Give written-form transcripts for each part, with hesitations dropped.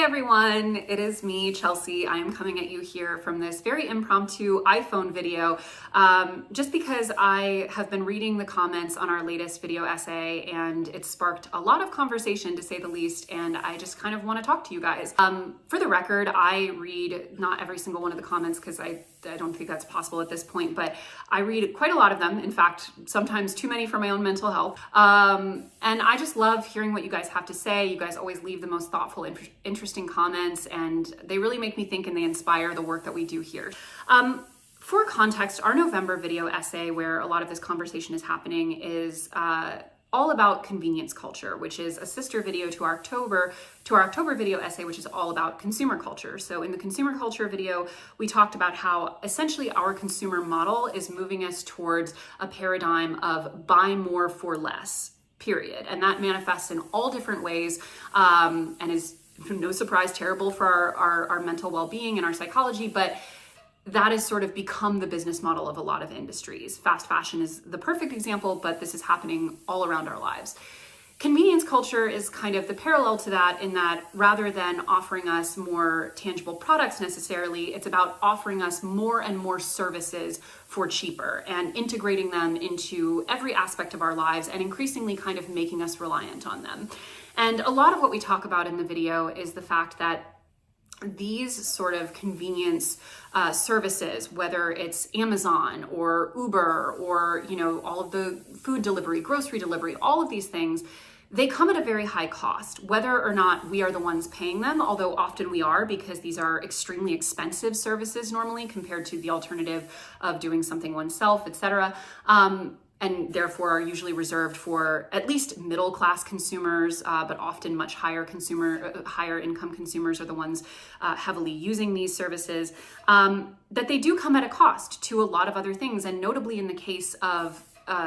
everyone, it is me, Chelsea. I am coming at you here from this very impromptu iPhone video, just because I have been reading the comments on our latest video essay and it sparked a lot of conversation, to say the least, and I just kind of want to talk to you guys. For the record, I read not every single one of the comments because I don't think that's possible at this point, but I read quite a lot of them. In fact, sometimes too many for my own mental health. And I just love hearing what you guys have to say. You guys always leave the most thoughtful, interesting comments, and they really make me think and they inspire the work that we do here. For context, our November video essay, where a lot of this conversation is happening, is all about convenience culture, which is a sister video to our October video essay, which is all about consumer culture. So in the consumer culture video, we talked about how essentially our consumer model is moving us towards a paradigm of buy more for less, period. And that manifests in all different ways, and is, no surprise, terrible for our mental well-being and our psychology, but that has sort of become the business model of a lot of industries. Fast fashion is the perfect example, but this is happening all around our lives. Convenience culture is kind of the parallel to that, in that rather than offering us more tangible products necessarily, it's about offering us more and more services for cheaper and integrating them into every aspect of our lives and increasingly kind of making us reliant on them. And a lot of what we talk about in the video is the fact that these sort of convenience services, whether it's Amazon or Uber or, all of the food delivery, grocery delivery, all of these things, they come at a very high cost, whether or not we are the ones paying them, although often we are, because these are extremely expensive services normally compared to the alternative of doing something oneself, etc. And therefore are usually reserved for at least middle-class consumers, but often much higher income consumers are the ones heavily using these services, that they do come at a cost to a lot of other things. And notably in the case of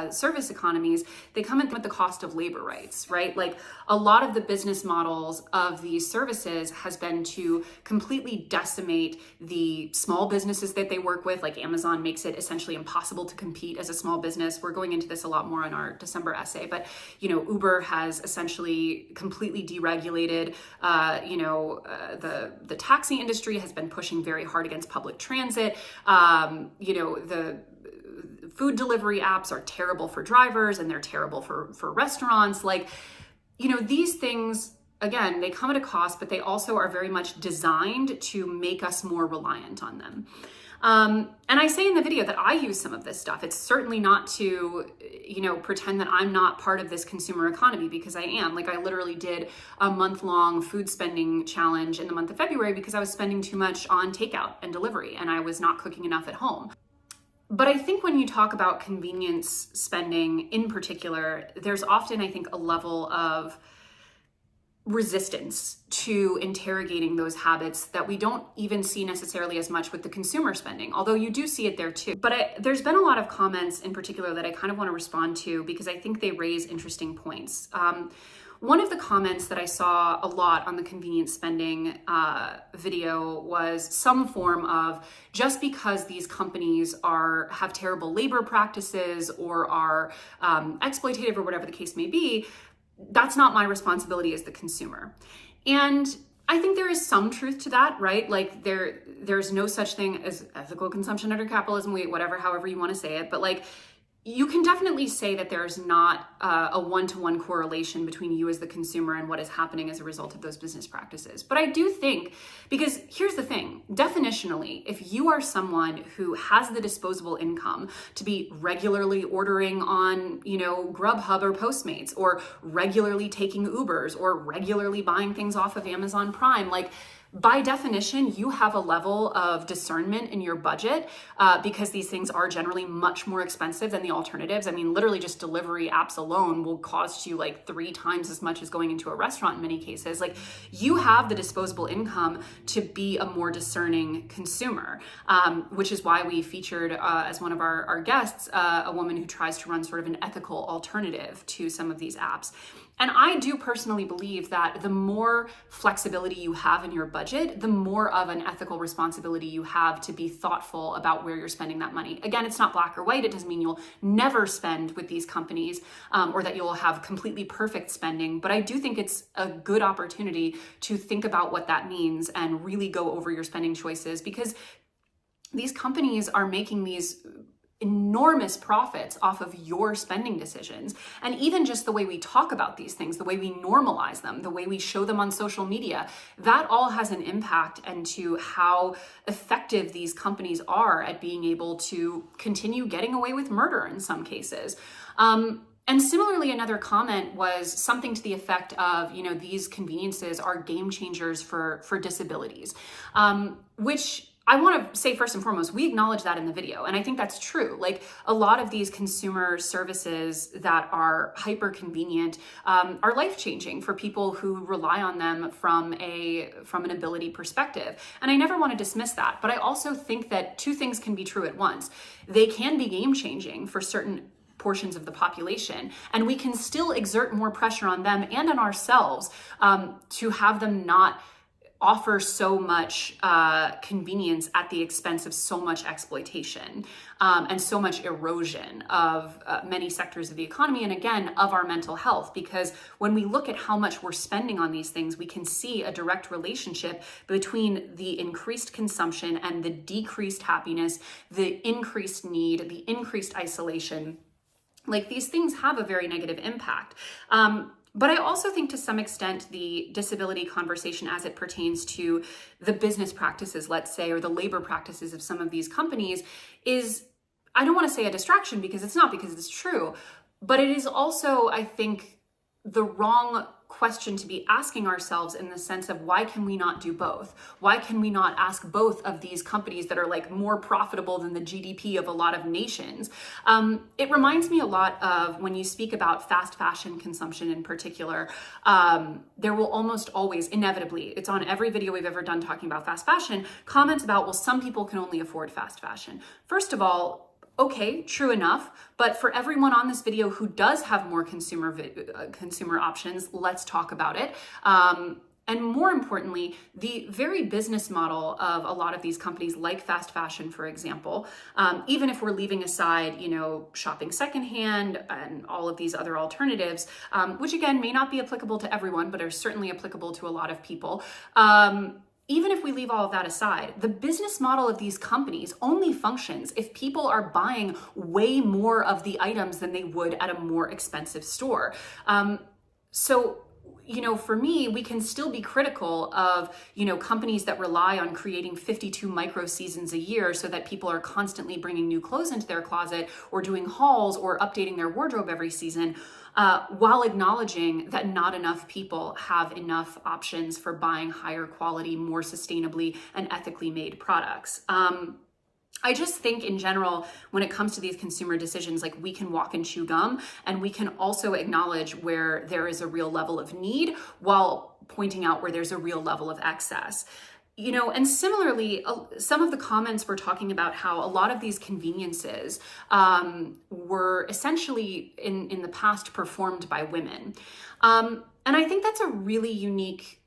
service economies, they come in with the cost of labor rights, right? Like a lot of the business models of these services has been to completely decimate the small businesses that they work with. Like Amazon makes it essentially impossible to compete as a small business. We're going into this a lot more in our December essay, but Uber has essentially completely deregulated. The taxi industry has been pushing very hard against public transit. The food delivery apps are terrible for drivers and they're terrible for restaurants. These things, again, they come at a cost, but they also are very much designed to make us more reliant on them. And I say in the video that I use some of this stuff. It's certainly not to, pretend that I'm not part of this consumer economy, because I am. I literally did a month-long food spending challenge in the month of February because I was spending too much on takeout and delivery and I was not cooking enough at home. But I think when you talk about convenience spending in particular, there's often, I think, a level of resistance to interrogating those habits that we don't even see necessarily as much with the consumer spending, although you do see it there too. But there's been a lot of comments in particular that I kind of want to respond to because I think they raise interesting points. One of the comments that I saw a lot on the convenience spending video was some form of, just because these companies have terrible labor practices or are exploitative or whatever the case may be, that's not my responsibility as the consumer. And I think there is some truth to that, right? There's no such thing as ethical consumption under capitalism, however you want to say it, but you can definitely say that there's not a one-to-one correlation between you as the consumer and what is happening as a result of those business practices. But I do think, because here's the thing, definitionally, if you are someone who has the disposable income to be regularly ordering on, Grubhub or Postmates, or regularly taking Ubers, or regularly buying things off of Amazon Prime, by definition, you have a level of discernment in your budget because these things are generally much more expensive than the alternatives. I mean, literally just delivery apps alone will cost you 3 times as much as going into a restaurant in many cases. You have the disposable income to be a more discerning consumer, which is why we featured as one of our guests, a woman who tries to run sort of an ethical alternative to some of these apps. And I do personally believe that the more flexibility you have in your budget, the more of an ethical responsibility you have to be thoughtful about where you're spending that money. Again, it's not black or white. It doesn't mean you'll never spend with these companies or that you'll have completely perfect spending. But I do think it's a good opportunity to think about what that means and really go over your spending choices, because these companies are making these enormous profits off of your spending decisions. And even just the way we talk about these things, the way we normalize them, the way we show them on social media, that all has an impact into how effective these companies are at being able to continue getting away with murder in some cases. And similarly, another comment was something to the effect of, these conveniences are game changers for disabilities, which I want to say first and foremost, we acknowledge that in the video. And I think that's true. Like, a lot of these consumer services that are hyper convenient are life-changing for people who rely on them from an ability perspective. And I never want to dismiss that. But I also think that two things can be true at once. They can be game-changing for certain portions of the population, and we can still exert more pressure on them and on ourselves to have them not offer so much convenience at the expense of so much exploitation and so much erosion of many sectors of the economy, and again, of our mental health. Because when we look at how much we're spending on these things, we can see a direct relationship between the increased consumption and the decreased happiness, the increased need, the increased isolation. Like, these things have a very negative impact. But I also think to some extent the disability conversation as it pertains to the business practices, let's say, or the labor practices of some of these companies is, I don't want to say a distraction because it's not, because it's true, but it is also, I think, the wrong question to be asking ourselves, in the sense of, why can we not do both? Why can we not ask both of these companies that are like more profitable than the GDP of a lot of nations? It reminds me a lot of when you speak about fast fashion consumption in particular. There will almost always, inevitably, it's on every video we've ever done talking about fast fashion, comments about, well, some people can only afford fast fashion. First of all, okay, true enough, but for everyone on this video who does have more consumer options, let's talk about it. And more importantly, the very business model of a lot of these companies, like fast fashion, for example, even if we're leaving aside, shopping secondhand and all of these other alternatives, which again may not be applicable to everyone, but are certainly applicable to a lot of people. Even if we leave all of that aside, the business model of these companies only functions if people are buying way more of the items than they would at a more expensive store. So, for me, we can still be critical of, companies that rely on creating 52 micro seasons a year so that people are constantly bringing new clothes into their closet, or doing hauls, or updating their wardrobe every season, while acknowledging that not enough people have enough options for buying higher quality, more sustainably and ethically made products. I just think in general, when it comes to these consumer decisions, like, we can walk and chew gum, and we can also acknowledge where there is a real level of need while pointing out where there's a real level of excess. And similarly, some of the comments were talking about how a lot of these conveniences were essentially in the past performed by women. And I think that's a really unique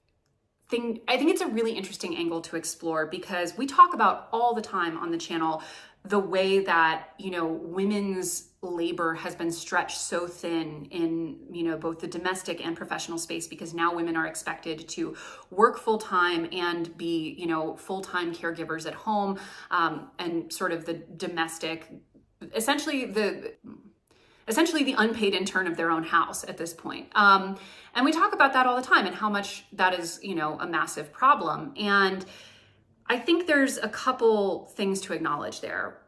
thing. I think it's a really interesting angle to explore, because we talk about all the time on the channel the way that, women's labor has been stretched so thin in, both the domestic and professional space, because now women are expected to work full-time and be, full-time caregivers at home, and sort of the domestic, essentially the unpaid intern of their own house at this point. And we talk about that all the time, and how much that is, a massive problem. And I think there's a couple things to acknowledge there.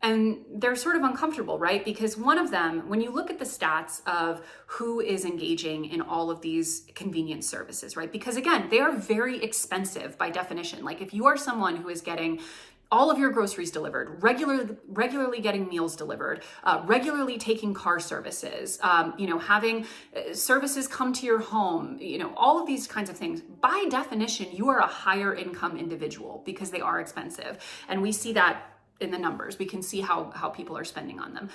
And they're sort of uncomfortable, right? Because one of them, when you look at the stats of who is engaging in all of these convenience services, right? Because again, they are very expensive by definition. Like, if you are someone who is getting all of your groceries delivered, regularly getting meals delivered, regularly taking car services, having services come to your home, all of these kinds of things, by definition, you are a higher income individual, because they are expensive. And we see that in the numbers. We can see how people are spending on them.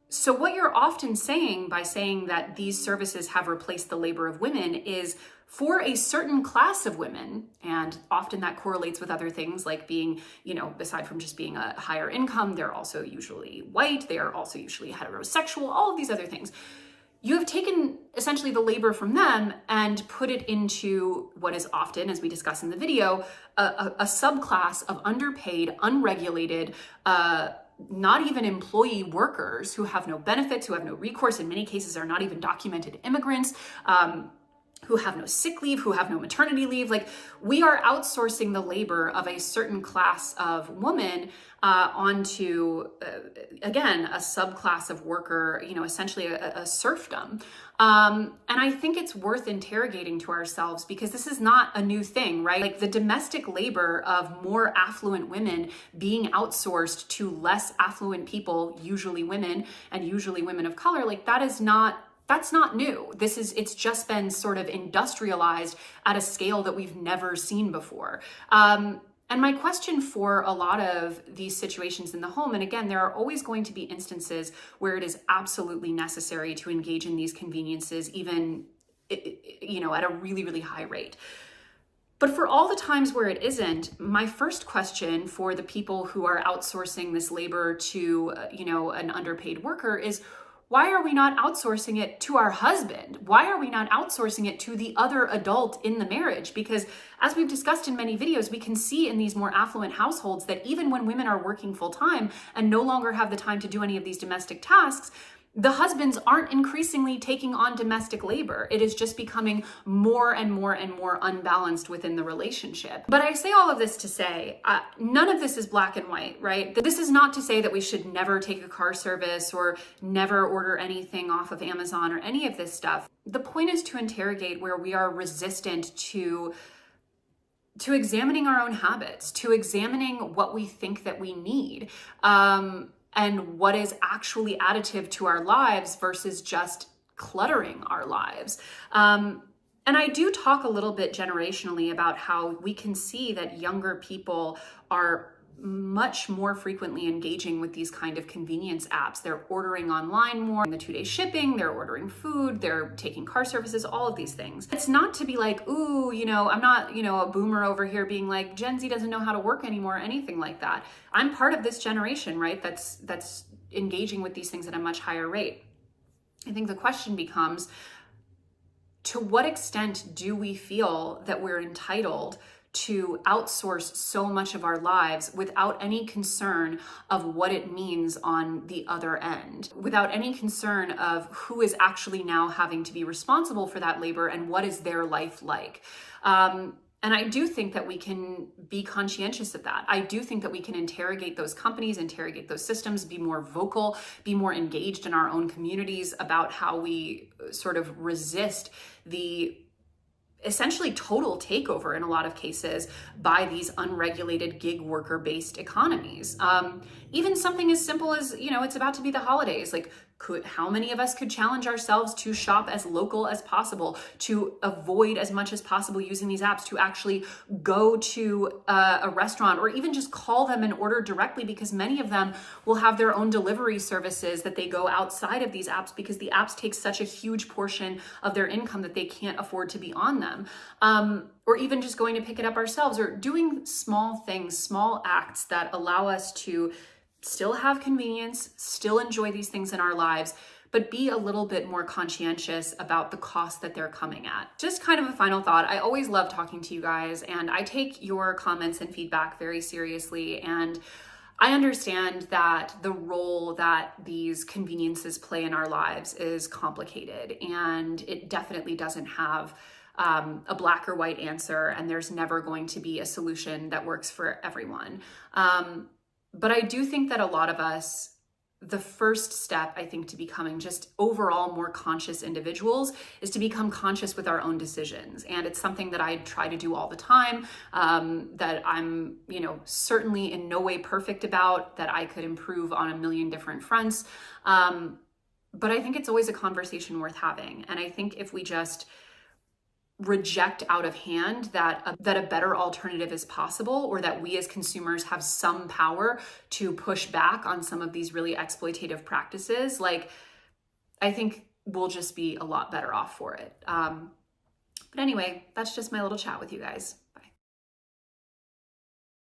So what you're often saying by saying that these services have replaced the labor of women is for a certain class of women, and often that correlates with other things like being, aside from just being a higher income, they're also usually white, they are also usually heterosexual, all of these other things. You have taken essentially the labor from them and put it into what is often, as we discuss in the video, a subclass of underpaid, unregulated, not even employee workers who have no benefits, who have no recourse, in many cases are not even documented immigrants, who have no sick leave, who have no maternity leave. Like, we are outsourcing the labor of a certain class of woman onto, again, a subclass of worker, essentially a serfdom. And I think it's worth interrogating to ourselves, because this is not a new thing, right? Like, the domestic labor of more affluent women being outsourced to less affluent people, usually women and usually women of color, like that's not new. It's just been sort of industrialized at a scale that we've never seen before. And my question for a lot of these situations in the home, and again, there are always going to be instances where it is absolutely necessary to engage in these conveniences, even, at a really, really high rate. But for all the times where it isn't, my first question for the people who are outsourcing this labor to, an underpaid worker is, why are we not outsourcing it to our husband? Why are we not outsourcing it to the other adult in the marriage? Because as we've discussed in many videos, we can see in these more affluent households that even when women are working full time and no longer have the time to do any of these domestic tasks, the husbands aren't increasingly taking on domestic labor. It is just becoming more and more and more unbalanced within the relationship. But I say all of this to say, none of this is black and white, right? This is not to say that we should never take a car service or never order anything off of Amazon or any of this stuff. The point is to interrogate where we are resistant to examining our own habits, to examining what we think that we need. And what is actually additive to our lives versus just cluttering our lives. And I do talk a little bit generationally about how we can see that younger people are much more frequently engaging with these kind of convenience apps. They're ordering online more, in the 2-day shipping, they're ordering food, they're taking car services, all of these things. It's not to be like, ooh, I'm not, a boomer over here being like, Gen Z doesn't know how to work anymore, or anything like that. I'm part of this generation, right? That's engaging with these things at a much higher rate. I think the question becomes, to what extent do we feel that we're entitled to outsource so much of our lives without any concern of what it means on the other end, without any concern of who is actually now having to be responsible for that labor and what is their life like? And I do think that we can be conscientious of that. I do think that we can interrogate those companies, interrogate those systems, be more vocal, be more engaged in our own communities about how we sort of resist the essentially total takeover in a lot of cases by these unregulated gig worker based economies. Even something as simple as, it's about to be the holidays. Like, how many of us could challenge ourselves to shop as local as possible, to avoid as much as possible using these apps, to actually go to a restaurant or even just call them and order directly, because many of them will have their own delivery services that they go outside of these apps because the apps take such a huge portion of their income that they can't afford to be on them. Or even just going to pick it up ourselves, or doing small things, small acts that allow us to still have convenience, still enjoy these things in our lives, but be a little bit more conscientious about the cost that they're coming at. Just kind of a final thought. I always love talking to you guys, and I take your comments and feedback very seriously. And I understand that the role that these conveniences play in our lives is complicated, and it definitely doesn't have a black or white answer, and there's never going to be a solution that works for everyone. But I do think that a lot of us, the first step, I think, to becoming just overall more conscious individuals is to become conscious with our own decisions. And it's something that I try to do all the time, that I'm, certainly in no way perfect about, that I could improve on a million different fronts. But I think it's always a conversation worth having. And I think if we just reject out of hand that a better alternative is possible, or that we as consumers have some power to push back on some of these really exploitative practices, like, I think we'll just be a lot better off for it. But anyway, that's just my little chat with you guys.